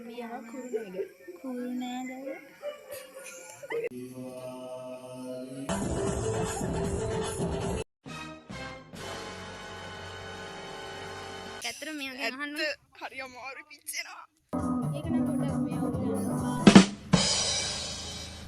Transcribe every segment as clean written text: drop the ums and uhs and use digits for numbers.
මේවා කුරුණෑගල ඇත්තට මේ වගේ අහන්න හරි අමාරු පිච්චෙනවා. ඒක නම් පොඩ්ඩක් මේ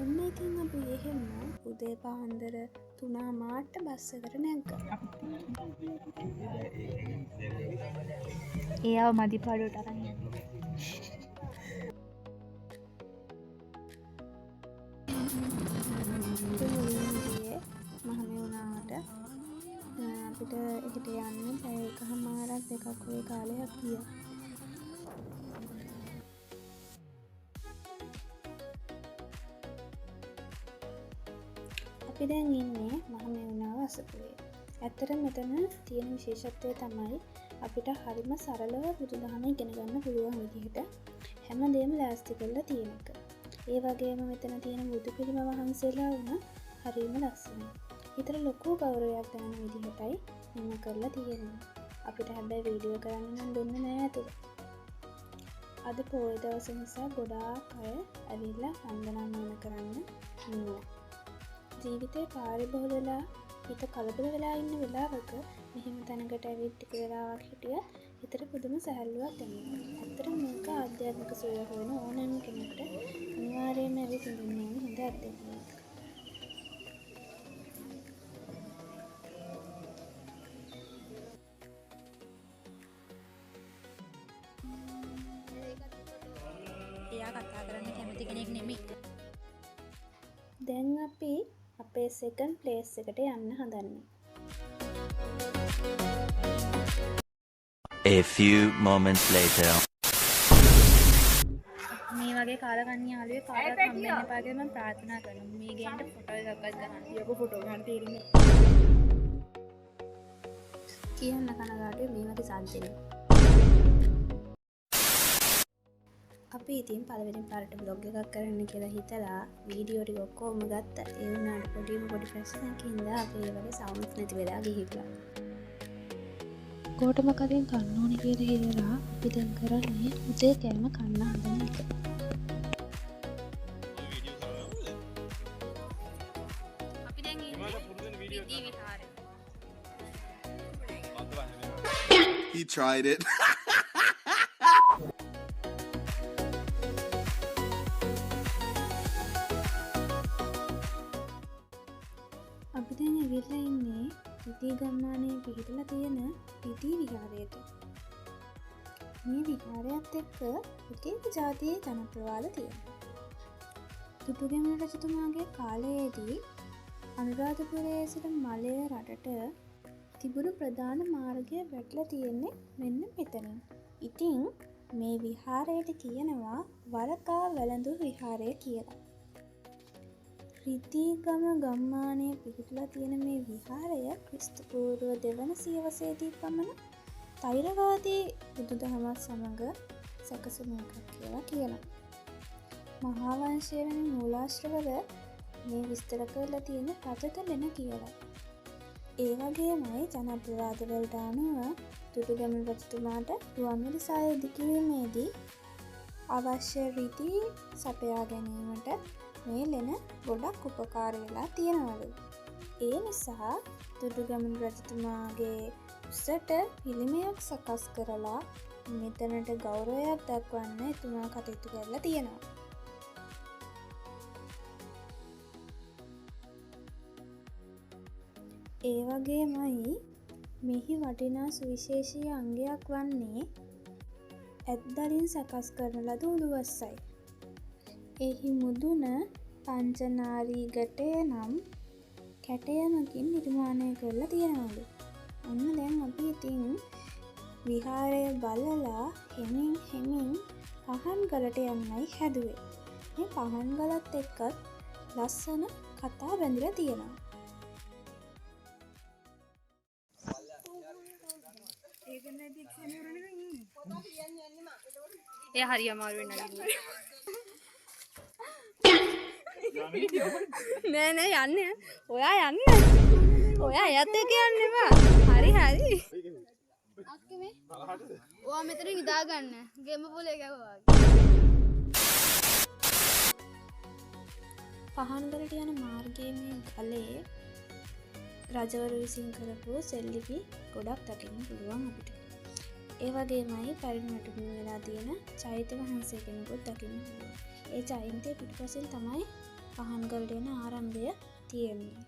ඔන්න ඉතින් අපි එහෙම උදේ පාන්දර 3 මාට බස් එකට නැග්ගා. එයාව මදිපාඩුවට අරන් යන්න. මහමෙවුනාට අපිට එකට යන්න පැය එකමාරක් දෙකක් වගේ කාලයක් ගියා. අපි දැන් ඉන්නේ මහමෙවුනාව අසපුවේ. ඇත්තටම මෙතන තියෙන විශේෂත්වය තමයි අපිට හරිම සරලව බුදුදහම ඉගෙන ගන්න පුළුවන් විදිහට හැමදේම ලෑස්ති කරලා තියෙන එක. ඒ වගේම මෙතන තියෙන බුදු පිළිම වහන්සේලා වුණ හරිම ලස්සනයි. ඊතර ලොකු ගෞරවයක් දැනෙන විදිහටයි මෙන්න කරලා තියෙන්නේ. අපිට හැබැයි වීඩියෝ කරන්න නම් දුන්නේ නෑ ඇතුළේ. අද පොය දවස නිසා ගොඩාක් අය ඇවිල්ලා වන්දනාමාන කරන්න ඉන්නවා. ජීවිතේ පාරිබහුල වෙලා හිත කලබල වෙලා ඉන්න වෙලාවක මෙහෙම තැනකට ඇවිත් ටික වෙලාවක් හිටියත් හිතට පුදුම සැහැල්ලුවක් දැනෙනවා. ඇත්තටම මේක ආධ්‍යාත්මික සුවය හොයන ඕනෑම කෙනෙකුට අනිවාර්යයෙන්ම ඇවිත් ඉන්න ඕන හොඳ අත්දැකීමක්. එයා කතා කරන්න කැමති කෙනෙක් නෙමෙයි. දැන් අපි අපේ සෙකන්ඩ් ප්ලේස් එකට යන්න හදන්නේ. A few moments later. මේ වගේ කාලකන්ණි යාළුවේ කාලයක් හම්බෙන්න එපා කියලා මම ප්‍රාර්ථනා කරනවා. මේ ගේන්න ෆොටෝ එකක්වත් ගන්න. ඊයක ෆොටෝ ගන්න තීරණය. කියන්න කනගාටුයි මේ වගේ සාධ්‍යයක්. අපි ඉතින් පළවෙනි පාරට බ්ලොග් එකක් කරන්න කියලා හිතලා වීඩියෝ ටික ඔක්කොම ගත්තා. ඒ වුණාට පොඩි ප්‍රශ්නයක් හින්දා අපි ඒ වගේ සවුන්ඩ්ස් නැති වෙලා ගිහිල්ලා. කොටම කලින් කන්න ඕනේ කියලා හිතලා අපි දැන් කරන්නේ උදේ කෑම කන්න හදන එක. අපි දැන් ඉන්නේ විදී විහාරේ. He tried it. අපි දැන් ඇවිල්ලා ඉන්නේ විදී ගම්මානයේ පිහිටලා තියෙන විදී විහාරයට. මේ විහාරයත් එක්ක එක එක ජාතියේ ජනප්‍රවාද තියෙනවා. දුටුගැමුණු රජතුමාගේ කාලයේදී අනුරාධපුරයේ සිට මලය රටට තිබුණු ප්‍රධාන මාර්ගය වැටලා තියෙන්නේ මෙන්න මෙතනින්. ඉතින් මේ විහාරයට කියනවා වරකා වැළඳු විහාරය කියලා. රිදීගම ගම්මානයේ පිහිටලා තියෙන මේ විහාරය ක්‍රිස්තු පූර්ව දෙවන සියවසේදී පමණ තෛරවාදී බුදුදහමත් සමඟ සැකසුණු එකක් කියලා කියනවා. මහා වංශය වැනි මූලාශ්‍රවල මේ විස්තර කරලා තියෙන රජත ලෙන කියලා. ඒ වගේමයි ජනප්‍රවාදවලට අනුව දුටුගැමුණු රජතුමාට රුවන්වැලි සාය ඉදිකිරීමේදී අවශ්‍ය රීති සපයා ගැනීමට මේ ලෙන ගොඩක් උපකාර වෙලා තියෙනවලු. ඒ නිසා දුටුගැමුණු රජතුමාගේ උසට පිළිමයක් සකස් කරලා මෙතනට ගෞරවයක් දක්වන්න එතුමා කටයුතු කරලා තියෙනවා. ඒ වගේමයි මෙහි වටිනා සුවිශේෂී අංගයක් වන්නේ ඇත්දලින් සකස් කරන ලද උළුවස්සයි. එහි මුදුන පංචනාරී ගටය නම් කැටයමකින් නිර්මාණය කරලා තියෙනවලු. ඔන්න දැන් අපි ඉතින් විහාරය බලලා හෙමින් පහන් ගලට යන්නයි හැදුවේ. මේ පහන් ගලත් එක්කත් ලස්සන කතා බැඳලා තියෙනවා. ඒ හරි අමාරුවෙන් නගින්නේ. නෑ යන්න. ඔයා යන්න. ඔයා එයත් එක්ක යන්න එපා. හරි. අක්කේ ඔයා මෙතන නිදා ගන්න. ගෙම පොලේ ගැවුවා. පහන්ගලට යන මාර්ගයේ මේ ගලේ රජවරු විසින් කරපු සෙල්ලිපි ගොඩක් දකින්න පුළුවන් අපිට. ඒ වගේමයි පරිණතම වෙලා තියෙන චෛත්‍ය වහන්සේ කෙනෙකුත් දකින්න පුළුවන්. ඒ චෛත්‍යය පිටුපසින් තමයි පහන්ගලට යන ආරම්භය තියෙන්නේ.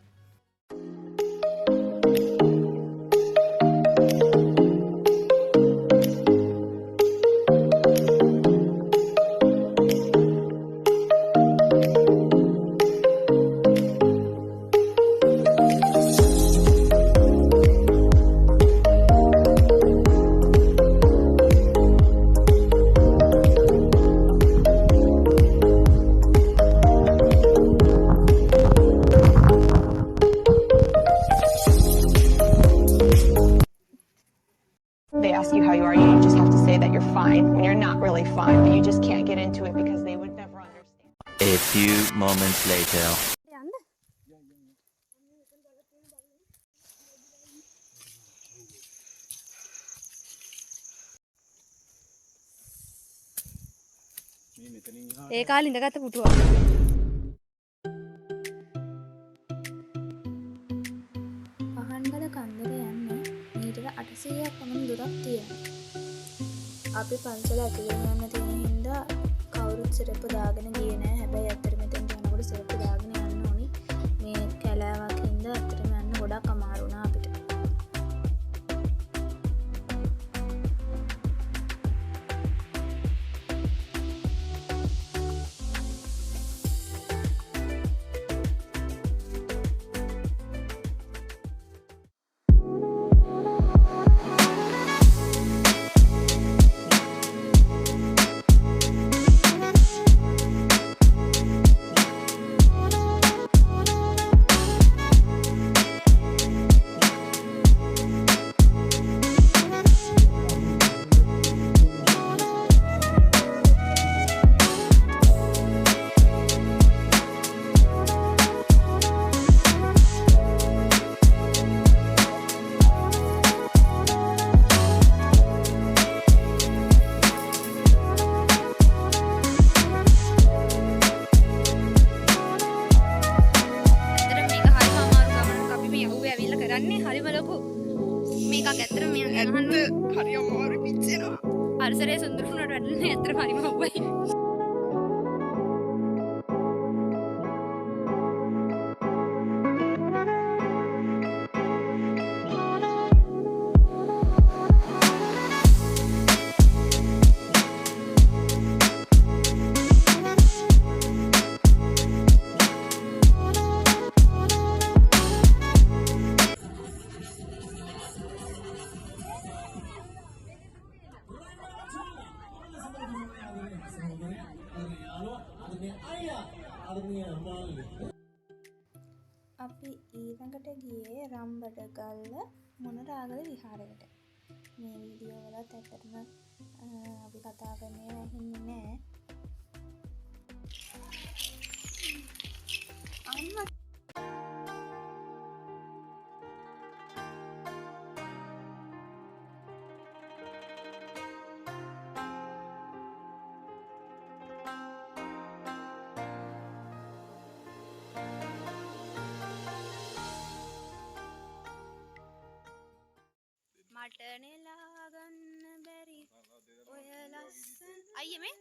They ask you how you are, you just have to say that you're fine when you're not really fine, but you just can't get into it because they would never understand. A few moments later. ඒ කාලේ ඉඳගත්ත පුටුවක්. පහන්ගල කන්දර යන්න මීටර 800ක් පමණ දුරක් තියෙනවා. අපි පන්සල ඇතුළේ යන්න තියෙන හින්දා කවුරුත් සිරප්පු දාගෙන ගියේ නෑ. හැබැයි අතර මෙතෙන් යනකොට සිරප්පු දාගෙන යන්න ඕනි. මේ කැලෑවක් හින්දා අතරම යන්න ගොඩක් අමාරු වුණා අපිට. පරිසරයේ සුන්දර වුණාට වැඩන්නේ ඇත්තටම හරිම හොබයි. අපි ඊළඟට ගියේ රම්බඩගල්ල මොනරාගල විහාරයට. මේ වීඩියෝ වලත් ඇත්තටම අපි කතා කරන්නේ නැහින්නේ නෑ. මට නෙලා ගන්න බැරි ඔය ලස්සන අයියේ මේ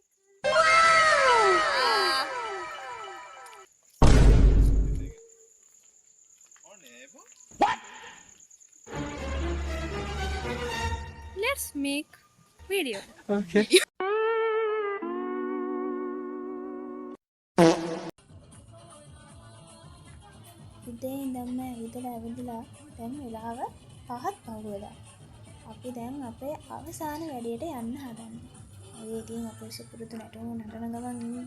Let's make video. Okay. උදේ ඉඳන්ම ඇවිදලා දැන් වෙලාව 5ක් පහු වෙලා. අපි දැන් අපේ අවසාන වැඩේට යන්න හදන්නේ. ඔය ඉතින් අපේ සුපුරුදු නටන ගමන් ඉන්නේ.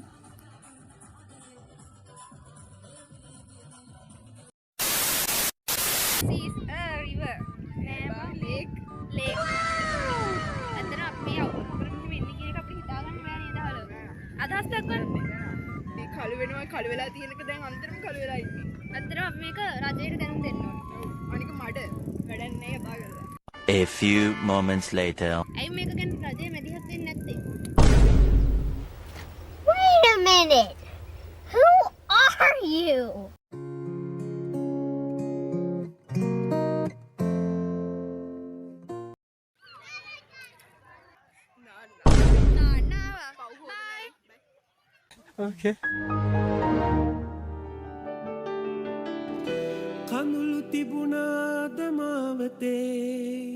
This is a river. Lake. අතන අපි අවුරුදු වෙන්නේ කියන එක අපිට හිතා ගන්න බෑ නේද හලෝ. අදහස් දක්වන්න. මේ කළු වෙනවා කළු වෙලා තියෙනක දැන් අන්තරම කළු වෙලා ඉන්නේ. අතන අපි මේක රජයට දැනුම් දෙන්න ඕනේ. අනික මඩ වැඩක් නැහැ කතා කරලා. A few moments later. ඇයි මේක ගැන රජය මැදිහත් වෙන්නේ නැත්තේ? Wait a minute! Who are you? Okay. කඳුළු තිබුණාද මාවතේ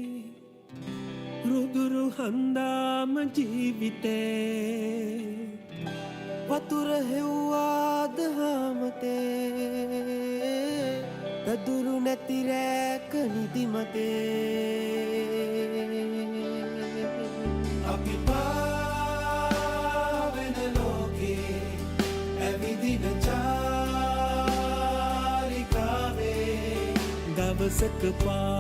රුදුරු හන්දාම ජීවිතේ වතුර හෙව්වාද හාමතේ පැදුරු නැති රැක නිදිමතේ අපි පාවෙන ලෝකේ ඇවිදින චාරිකාවේ දවසක පා